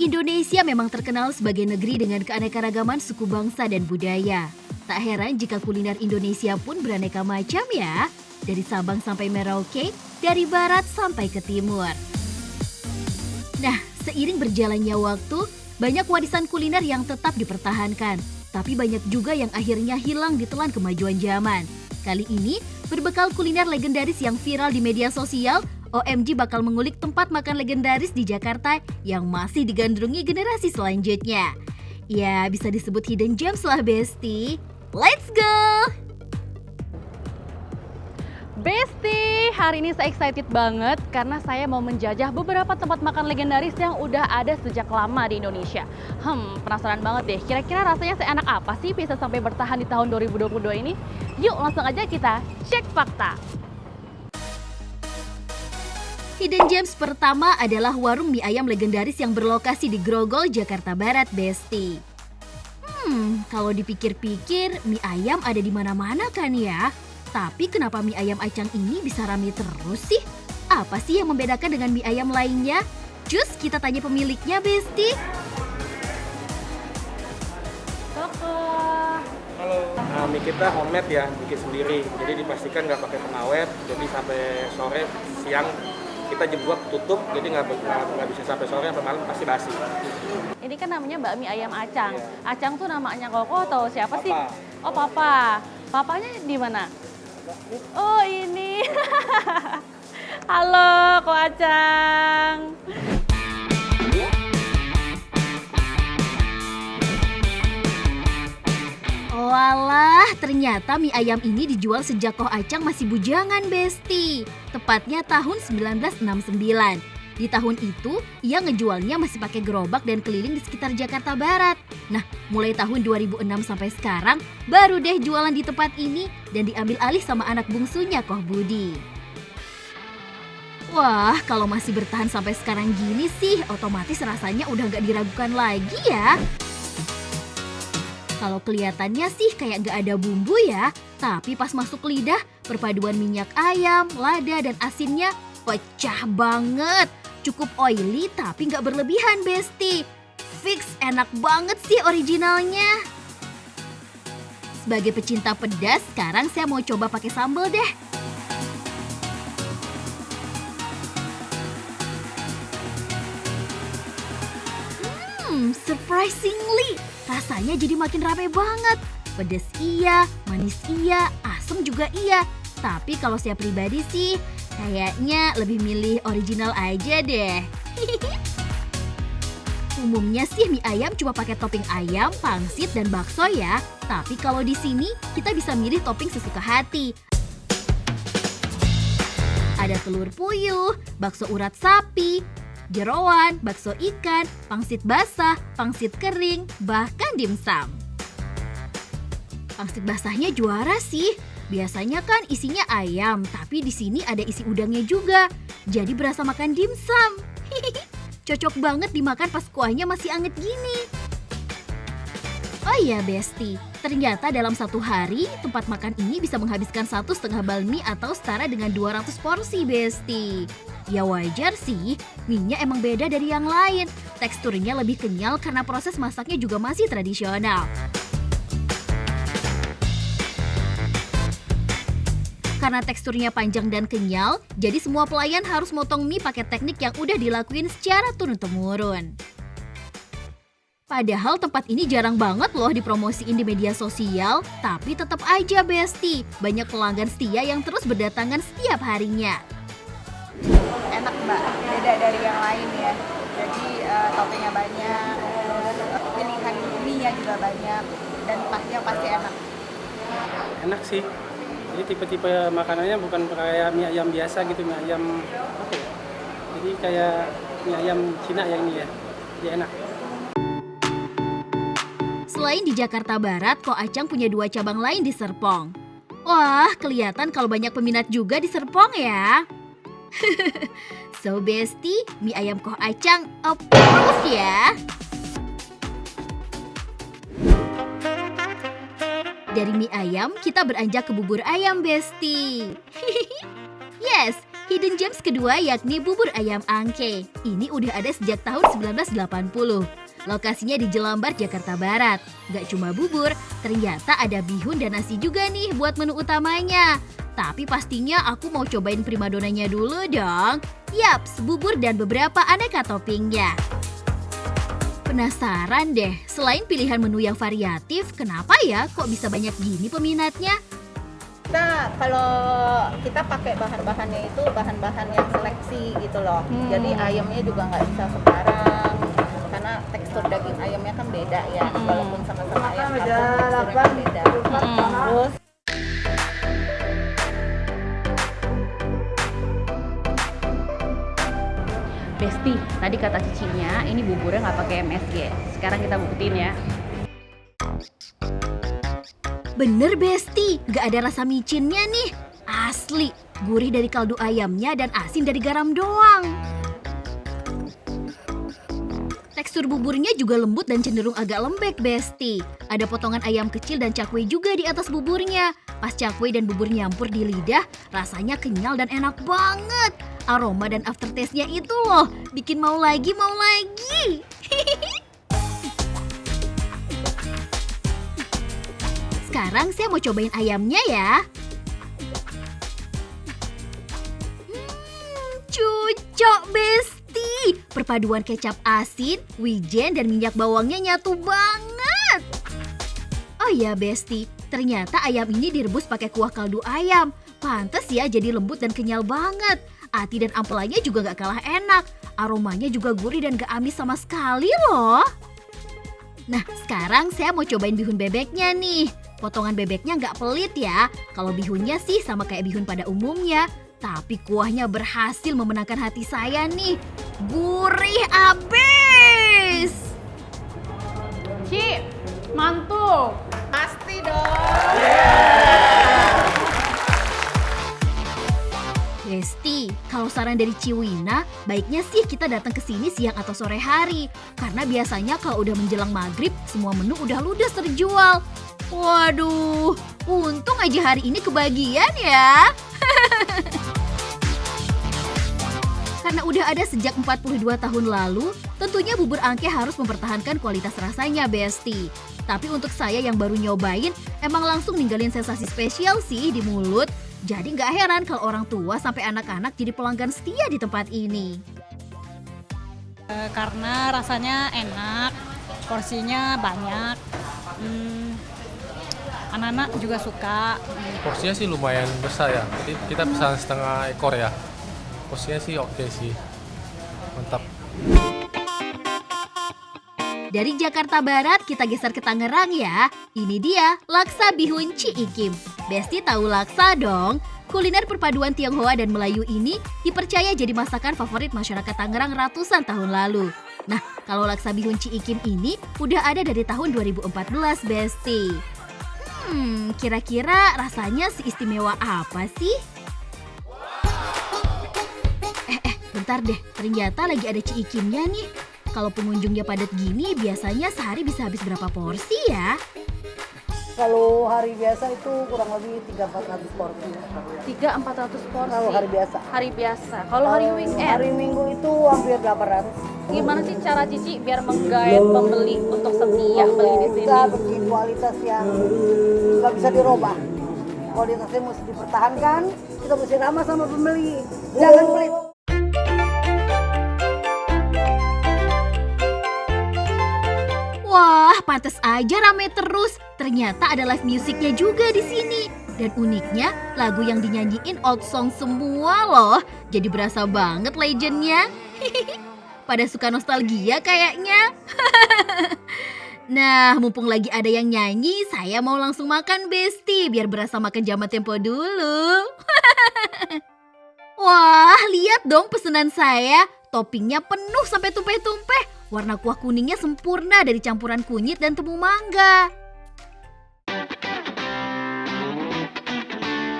Indonesia memang terkenal sebagai negeri dengan keanekaragaman suku bangsa dan budaya. Tak heran jika kuliner Indonesia pun beraneka macam ya. Dari Sabang sampai Merauke, dari barat sampai ke timur. Nah, seiring berjalannya waktu, banyak warisan kuliner yang tetap dipertahankan. Tapi banyak juga yang akhirnya hilang ditelan kemajuan zaman. Kali ini, berbekal kuliner legendaris yang viral di media sosial, OMG bakal mengulik tempat makan legendaris di Jakarta yang masih digandrungi generasi selanjutnya. Ya, bisa disebut hidden gems lah, Besti. Let's go! Besti, hari ini saya excited banget karena saya mau menjajah beberapa tempat makan legendaris yang udah ada sejak lama di Indonesia. Penasaran banget deh, kira-kira rasanya seenak apa sih bisa sampai bertahan di tahun 2022 ini? Yuk langsung aja kita cek fakta. Hidden Gems pertama adalah warung mie ayam legendaris yang berlokasi di Grogol, Jakarta Barat, Besti. Kalau dipikir-pikir, mie ayam ada di mana-mana kan ya? Tapi kenapa mie ayam Acang ini bisa ramai terus sih? Apa sih yang membedakan dengan mie ayam lainnya? Cus, kita tanya pemiliknya, Besti. Halo, mie kita homemade ya, bikin sendiri. Jadi dipastikan nggak pakai pengawet, jadi sampai sore, siang kita jebak tutup, jadi nggak bisa sampai sore sampai malam pasti basi. Ini kan namanya bakmi ayam Acang. Iya. Acang tuh namanya Koko atau siapa Papa. sih? Oh, Papa. Papanya di mana? Oh, ini. Halo, Ko Acang. Walah, ternyata mie ayam ini dijual sejak Koh Acang masih bujangan, Besti. Tepatnya tahun 1969. Di tahun itu, ia ngejualnya masih pakai gerobak dan keliling di sekitar Jakarta Barat. Nah, mulai tahun 2006 sampai sekarang, baru deh jualan di tempat ini dan diambil alih sama anak bungsunya, Koh Budi. Wah, kalau masih bertahan sampai sekarang gini sih, otomatis rasanya udah gak diragukan lagi ya. Kalau kelihatannya sih kayak gak ada bumbu ya, tapi pas masuk lidah, perpaduan minyak ayam, lada, dan asinnya pecah banget. Cukup oily tapi gak berlebihan, Besti. Fix enak banget sih originalnya. Sebagai pecinta pedas, sekarang saya mau coba pakai sambal deh. Surprisingly, rasanya jadi makin rame banget. Pedas iya, manis iya, asam juga iya. Tapi kalau saya pribadi sih, kayaknya lebih milih original aja deh. Umumnya sih mie ayam cuma pakai topping ayam, pangsit, dan bakso ya. Tapi kalau di sini kita bisa milih topping sesuka hati. Ada telur puyuh, bakso urat sapi, jeroan, bakso ikan, pangsit basah, pangsit kering, bahkan dimsum. Pangsit basahnya juara sih. Biasanya kan isinya ayam, tapi di sini ada isi udangnya juga. Jadi berasa makan dimsum. Cocok banget dimakan pas kuahnya masih anget gini. Oh iya, Besti, ternyata dalam satu hari tempat makan ini bisa menghabiskan 1,5 balmi atau setara dengan 200 porsi, Besti. Ya wajar sih, mie-nya emang beda dari yang lain. Teksturnya lebih kenyal karena proses masaknya juga masih tradisional. Karena teksturnya panjang dan kenyal, jadi semua pelayan harus motong mie pakai teknik yang udah dilakuin secara turun-temurun. Padahal tempat ini jarang banget loh dipromosiin di media sosial, tapi tetap aja, Besti, banyak pelanggan setia yang terus berdatangan setiap harinya. Enak Mbak, beda dari yang lain ya. Jadi toppingnya banyak, pilihan mie-nya juga banyak, dan pasti enak. Enak sih. Jadi tipe-tipe makanannya bukan kayak mie ayam biasa gitu, mie ayam apa ya? Jadi kayak mie ayam Cina yang ini ya. Dia enak. Selain di Jakarta Barat, Koh Acang punya 2 cabang lain di Serpong. Wah, kelihatan kalau banyak peminat juga di Serpong ya. So Besti, mie ayam Koh Acang approve ya. Dari mie ayam, kita beranjak ke bubur ayam, Besti. Yes, Hidden gems kedua yakni bubur ayam angke. Ini udah ada sejak tahun 1980. Lokasinya di Jelambar, Jakarta Barat. Gak cuma bubur, ternyata ada bihun dan nasi juga nih buat menu utamanya. Tapi pastinya aku mau cobain primadonanya dulu dong. Yaps, bubur dan beberapa aneka toppingnya. Penasaran deh, selain pilihan menu yang variatif, kenapa ya kok bisa banyak gini peminatnya? Kalau kita pakai bahan-bahannya itu bahan-bahan yang seleksi gitu loh. Jadi ayamnya juga nggak bisa sembarang karena tekstur daging ayamnya kan beda ya. Walaupun sama-sama ayam kampung teksturnya kan beda. Terus Besti, tadi kata cicinya ini buburnya nggak pakai MSG. Sekarang kita buktiin ya. Bener Besti, gak ada rasa micinnya nih. Asli, gurih dari kaldu ayamnya dan asin dari garam doang. Tekstur buburnya juga lembut dan cenderung agak lembek Besti. Ada potongan ayam kecil dan cakwe juga di atas buburnya. Pas cakwe dan bubur nyampur di lidah, rasanya kenyal dan enak banget. Aroma dan aftertaste-nya itu loh, bikin mau lagi. Sekarang saya mau cobain ayamnya ya. Cucok Besti. Perpaduan kecap asin, wijen, dan minyak bawangnya nyatu banget. Oh ya Besti, ternyata ayam ini direbus pakai kuah kaldu ayam. Pantes ya jadi lembut dan kenyal banget. Ati dan ampelannya juga gak kalah enak. Aromanya juga gurih dan gak amis sama sekali loh. Nah, sekarang saya mau cobain bihun bebeknya nih. Potongan bebeknya nggak pelit ya. Kalau bihunnya sih sama kayak bihun pada umumnya. Tapi kuahnya berhasil memenangkan hati saya nih. Gurih abis. Ci, mantul. pasti dong. Besti, kalau saran dari Ciwina, baiknya sih kita datang ke sini siang atau sore hari. Karena biasanya kalau udah menjelang maghrib, semua menu udah ludes terjual. Waduh, untung aja hari ini kebagian ya. Karena udah ada sejak 42 tahun lalu, tentunya bubur angke harus mempertahankan kualitas rasanya, Besti. Tapi untuk saya yang baru nyobain, emang langsung ninggalin sensasi spesial sih di mulut. Jadi nggak heran kalau orang tua sampai anak-anak jadi pelanggan setia di tempat ini. Karena rasanya enak, porsinya banyak, anak-anak juga suka. Porsinya sih lumayan besar ya, jadi kita pesan setengah ekor ya. Porsinya sih oke sih, mantap. Dari Jakarta Barat kita geser ke Tangerang ya. Ini dia laksa bihun Ciikim. Besti tahu laksa dong? Kuliner perpaduan Tionghoa dan Melayu ini dipercaya jadi masakan favorit masyarakat Tangerang ratusan tahun lalu. Nah, kalau laksa bihun Ciikim ini udah ada dari tahun 2014, Besti. Kira-kira rasanya seistimewa apa sih? Bentar deh, ternyata lagi ada Ciikimnya nih. Kalau pengunjungnya padat gini, biasanya sehari bisa habis berapa porsi ya? Kalau hari biasa itu kurang lebih 300-400 porsi. 300-400 porsi. Kalau hari biasa. Hari biasa. Kalau hari weekend, Hari Minggu itu hampir 800. gimana sih cara Cici biar menggait pembeli untuk setia beli di sini? Kita bikin kualitas yang nggak bisa dirubah. Kualitasnya mesti dipertahankan. Kita mesti ramah sama pembeli. Jangan pelit. Wah, pantes aja rame terus. Ternyata ada live musiknya juga di sini. Dan uniknya, lagu yang dinyanyiin old song semua loh. Jadi berasa banget legendnya. Pada suka nostalgia kayaknya. Nah, mumpung lagi ada yang nyanyi, saya mau langsung makan Besti. Biar berasa makan zaman tempo dulu. Wah, lihat dong pesanan saya. Toppingnya penuh sampai tumpeh-tumpeh. Warna kuah kuningnya sempurna dari campuran kunyit dan temu mangga.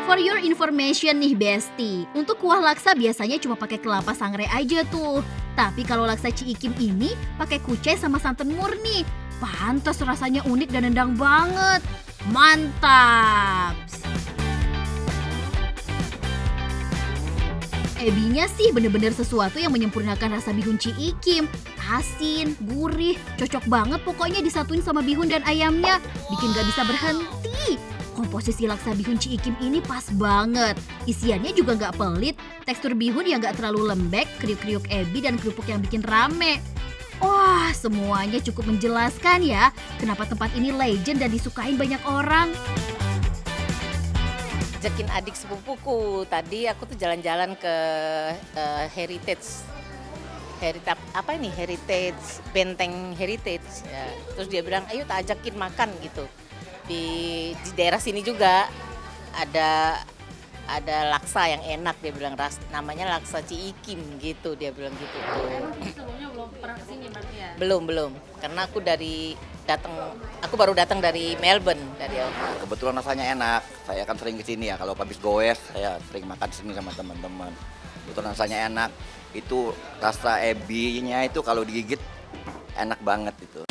For your information nih Besti, untuk kuah laksa biasanya cuma pakai kelapa sangrai aja tuh. Tapi kalau laksa Ciikim ini pakai kucai sama santan murni. Pantas rasanya unik dan nendang banget. Mantap! ebinya sih bener-bener sesuatu yang menyempurnakan rasa bihun Ciikim. Asin, gurih, cocok banget pokoknya disatuin sama bihun dan ayamnya. Bikin gak bisa berhenti. Komposisi laksa bihun Ciikim ini pas banget. Isiannya juga gak pelit. Tekstur bihun yang gak terlalu lembek, kriuk-kriuk ebi dan kerupuk yang bikin rame. Wah, semuanya cukup menjelaskan ya kenapa tempat ini legend dan disukain banyak orang. Ajakin adik sepupuku. Tadi aku tuh jalan-jalan ke Heritage Benteng Heritage. Ya. Terus dia bilang, ayo tak ajakin makan gitu. Di daerah sini juga ada laksa yang enak, dia bilang namanya laksa Ciikim gitu, dia bilang gitu. Sebelumnya belum pernah kesini berarti ya? Belum, karena aku baru datang dari Melbourne dari Kebetulan rasanya enak, saya kan sering kesini ya, kalau habis goes saya sering makan sini sama teman-teman. Kebetulan rasanya enak, itu rasa ebinya itu kalau digigit enak banget itu.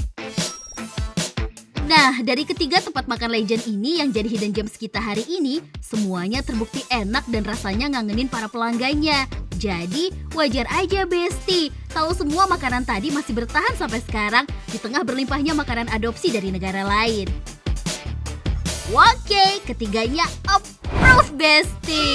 Nah, dari ketiga tempat makan legend ini yang jadi hidden gems kita hari ini, semuanya terbukti enak dan rasanya ngangenin para pelanggannya. Jadi, wajar aja Besti, tahu semua makanan tadi masih bertahan sampai sekarang di tengah berlimpahnya makanan adopsi dari negara lain. Oke, ketiganya approve Besti.